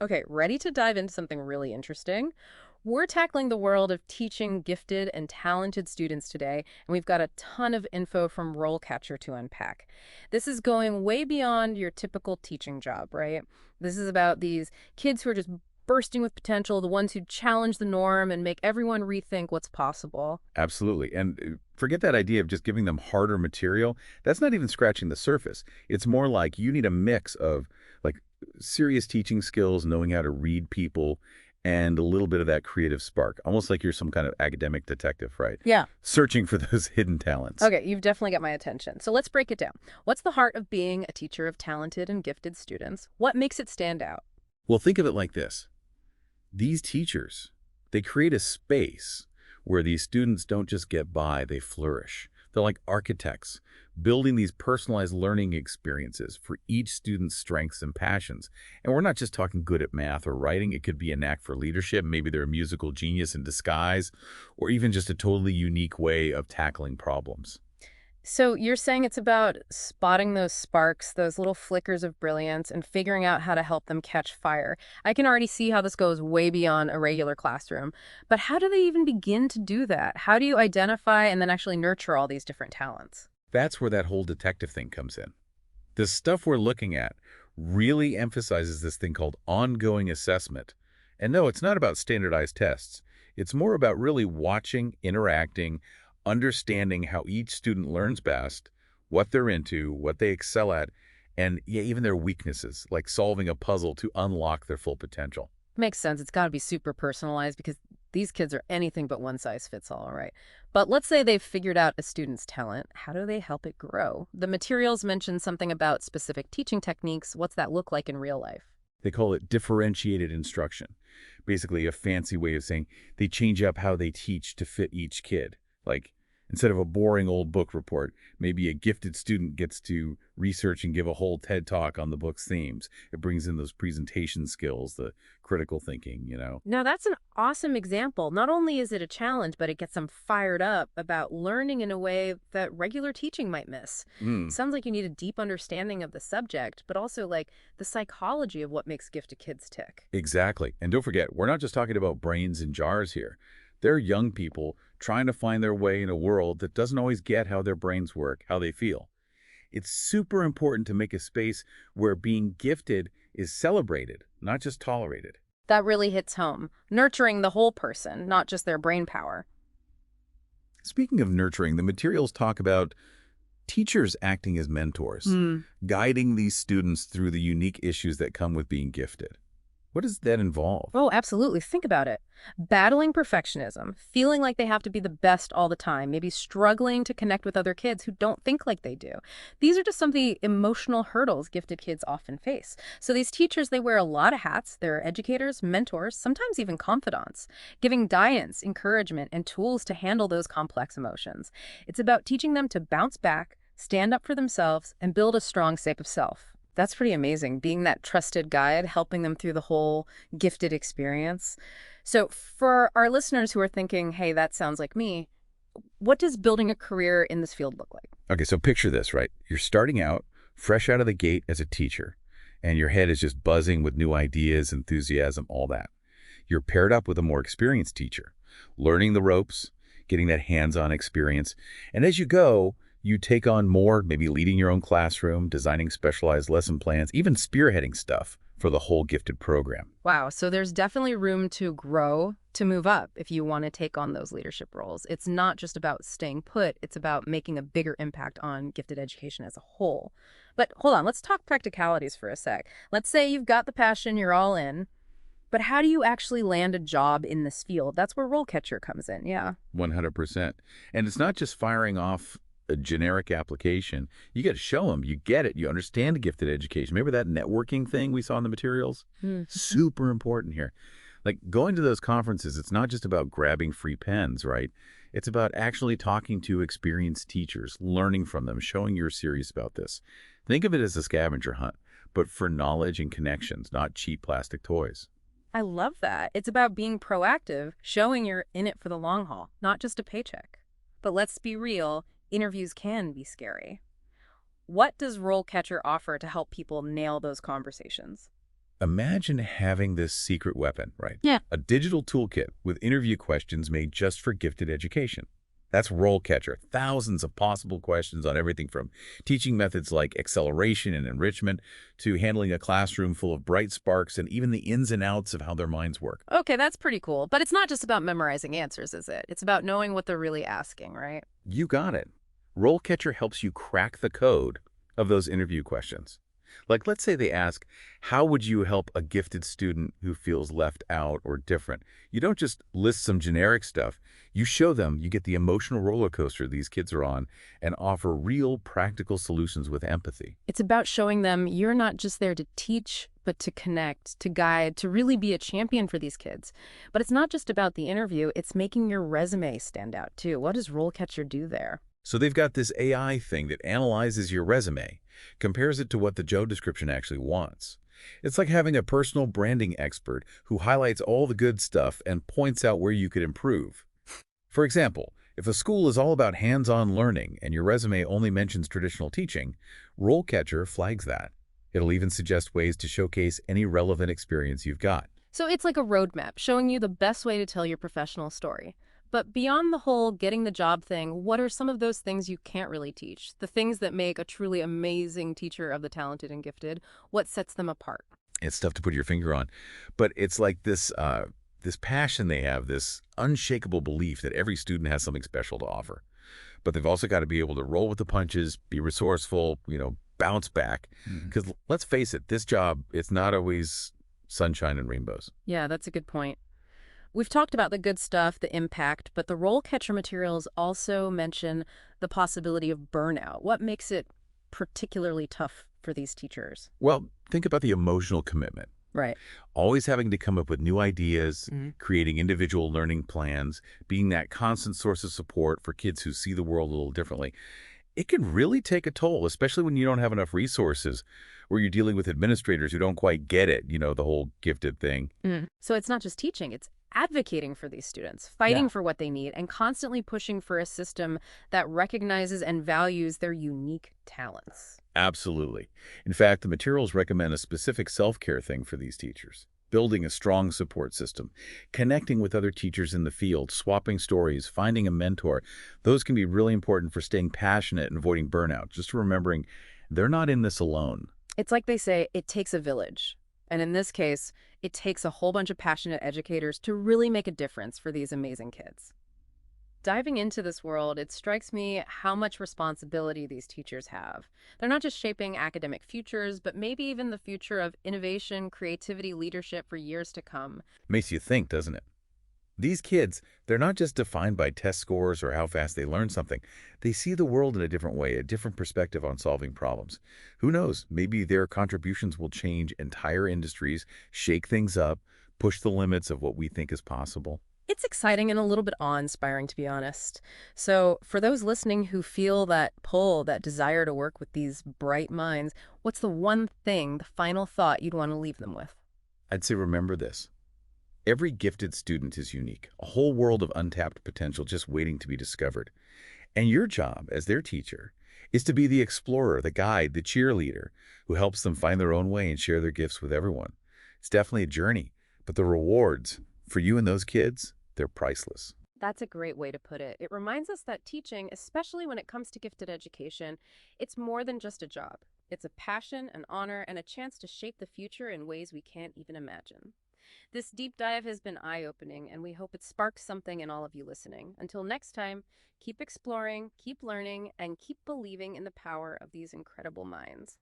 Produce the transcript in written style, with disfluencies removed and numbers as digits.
Okay, ready to dive into something really interesting? We're tackling the world of teaching gifted and talented students today, and we've got a ton of info from RoleCatcher to unpack. This is going way beyond your typical teaching job, right? This is about these kids who are just bursting with potential, the ones who challenge the norm and make everyone rethink what's possible. Absolutely. And forget that idea of just giving them harder material. That's not even scratching the surface. It's more like you need a mix of like serious teaching skills, knowing how to read people, and a little bit of that creative spark. Almost like you're some kind of academic detective, right? Yeah. Searching for those hidden talents. Okay, you've definitely got my attention. So let's break it down. What's the heart of being a teacher of talented and gifted students? What makes it stand out? Well, think of it like this. These teachers, they create a space where these students don't just get by, they flourish. They're like architects, building these personalized learning experiences for each student's strengths and passions. And we're not just talking good at math or writing. It could be a knack for leadership. Maybe they're a musical genius in disguise, or even just a totally unique way of tackling problems. So you're saying it's about spotting those sparks, those little flickers of brilliance, and figuring out how to help them catch fire. I can already see how this goes way beyond a regular classroom. But how do they even begin to do that? How do you identify and then actually nurture all these different talents? That's where that whole detective thing comes in. The stuff we're looking at really emphasizes this thing called ongoing assessment. And no, it's not about standardized tests. It's more about really watching, interacting, understanding how each student learns best, what they're into, what they excel at, and yeah, even their weaknesses, like solving a puzzle to unlock their full potential. Makes sense. It's got to be super personalized because these kids are anything but one size fits all, right? But let's say they've figured out a student's talent. How do they help it grow? The materials mention something about specific teaching techniques. What's that look like in real life? They call it differentiated instruction. Basically, a fancy way of saying they change up how they teach to fit each kid. Like, instead of a boring old book report, maybe a gifted student gets to research and give a whole TED Talk on the book's themes. It brings in those presentation skills, the critical thinking. Now, that's an awesome example. Not only is it a challenge, but it gets them fired up about learning in a way that regular teaching might miss. Mm, Sounds like you need a deep understanding of the subject, but also like the psychology of what makes gifted kids tick. exactly. And don't forget, we're not just talking about brains in jars here. They're young people trying to find their way in a world that doesn't always get how their brains work, how they feel. It's super important to make a space where being gifted is celebrated, not just tolerated. That really hits home. Nurturing the whole person, not just their brain power. Speaking of nurturing, the materials talk about teachers acting as mentors, Hmm. guiding these students through the unique issues that come with being gifted. What does that involve? Oh, absolutely. Think about it. Battling perfectionism, feeling like they have to be the best all the time, maybe struggling to connect with other kids who don't think like they do. These are just some of the emotional hurdles gifted kids often face. So these teachers, they wear a lot of hats. They're educators, mentors, sometimes even confidants, giving guidance, encouragement, and tools to handle those complex emotions. It's about teaching them to bounce back, stand up for themselves, and build a strong, safe of self. That's pretty amazing, being that trusted guide, helping them through the whole gifted experience. So for our listeners who are thinking, hey, that sounds like me, what does building a career in this field look like? Okay, so picture this, right? You're starting out, fresh out of the gate as a teacher, and your head is just buzzing with new ideas, enthusiasm, all that. You're paired up with a more experienced teacher, learning the ropes, getting that hands-on experience. And as you go, you take on more, maybe leading your own classroom, designing specialized lesson plans, even spearheading stuff for the whole gifted program. Wow, so there's definitely room to grow, to move up if you want to take on those leadership roles. It's not just about staying put, it's about making a bigger impact on gifted education as a whole. But hold on, let's talk practicalities for a sec. Let's say you've got the passion, you're all in, but how do you actually land a job in this field? That's where RoleCatcher comes in, yeah. 100%. And it's not just firing off a generic application. You got to show them you get it. You understand gifted education. Remember that networking thing we saw in the materials? Hmm. Super important here. Like going to those conferences, it's not just about grabbing free pens, right? It's about actually talking to experienced teachers, learning from them, showing you're serious about this. Think of it as a scavenger hunt, but for knowledge and connections, not cheap plastic toys. I love that. It's about being proactive, showing you're in it for the long haul, not just a paycheck. But let's be real, interviews can be scary. What does RoleCatcher offer to help people nail those conversations? Imagine having this secret weapon, right? Yeah. A digital toolkit with interview questions made just for gifted education. That's RoleCatcher. Thousands of possible questions on everything from teaching methods like acceleration and enrichment to handling a classroom full of bright sparks and even the ins and outs of how their minds work. Okay, that's pretty cool. But it's not just about memorizing answers, is it? It's about knowing what they're really asking, right? You got it. RoleCatcher helps you crack the code of those interview questions. Like, let's say they ask, how would you help a gifted student who feels left out or different? You don't just list some generic stuff. You show them you get the emotional roller coaster these kids are on and offer real practical solutions with empathy. It's about showing them you're not just there to teach, but to connect, to guide, to really be a champion for these kids. But it's not just about the interview, it's making your resume stand out too. What does RoleCatcher do there? So they've got this AI thing that analyzes your resume, compares it to what the job description actually wants. It's like having a personal branding expert who highlights all the good stuff and points out where you could improve. For example, if a school is all about hands-on learning and your resume only mentions traditional teaching, RoleCatcher flags that. It'll even suggest ways to showcase any relevant experience you've got. So it's like a roadmap showing you the best way to tell your professional story. But beyond the whole getting the job thing, what are some of those things you can't really teach? The things that make a truly amazing teacher of the talented and gifted? What sets them apart? It's tough to put your finger on, but it's like this passion they have, this unshakable belief that every student has something special to offer. But they've also got to be able to roll with the punches, be resourceful, bounce back. Because let's face it, this job, it's not always sunshine and rainbows. Yeah, that's a good point. We've talked about the good stuff, the impact, but the role catcher materials also mention the possibility of burnout. What makes it particularly tough for these teachers? Well, think about the emotional commitment. Right. Always having to come up with new ideas, Mhm. creating individual learning plans, being that constant source of support for kids who see the world a little differently. It can really take a toll, especially when you don't have enough resources, or you're dealing with administrators who don't quite get it, the whole gifted thing. So it's not just teaching, it's advocating for these students, Yeah. fighting for what they need, and constantly pushing for a system that recognizes and values their unique talents. Absolutely. In fact, the materials recommend a specific self-care thing for these teachers. Building a strong support system, connecting with other teachers in the field, swapping stories, finding a mentor. Those can be really important for staying passionate and avoiding burnout. Just remembering they're not in this alone. It's like they say, it takes a village. And in this case, it takes a whole bunch of passionate educators to really make a difference for these amazing kids. Diving into this world, it strikes me how much responsibility these teachers have. They're not just shaping academic futures, but maybe even the future of innovation, creativity, leadership for years to come. Makes you think, doesn't it? These kids, they're not just defined by test scores or how fast they learn something. They see the world in a different way, a different perspective on solving problems. Who knows? Maybe their contributions will change entire industries, shake things up, push the limits of what we think is possible. It's exciting and a little bit awe-inspiring, to be honest. So, for those listening who feel that pull, that desire to work with these bright minds, what's the one thing, the final thought you'd want to leave them with? I'd say remember this. Every gifted student is unique, a whole world of untapped potential just waiting to be discovered. And your job as their teacher is to be the explorer, the guide, the cheerleader who helps them find their own way and share their gifts with everyone. It's definitely a journey, but the rewards for you and those kids, they're priceless. That's a great way to put it. It reminds us that teaching, especially when it comes to gifted education, it's more than just a job. It's a passion, an honor, and a chance to shape the future in ways we can't even imagine. This deep dive has been eye-opening, and we hope it sparks something in all of you listening. Until next time, keep exploring, keep learning, and keep believing in the power of these incredible minds.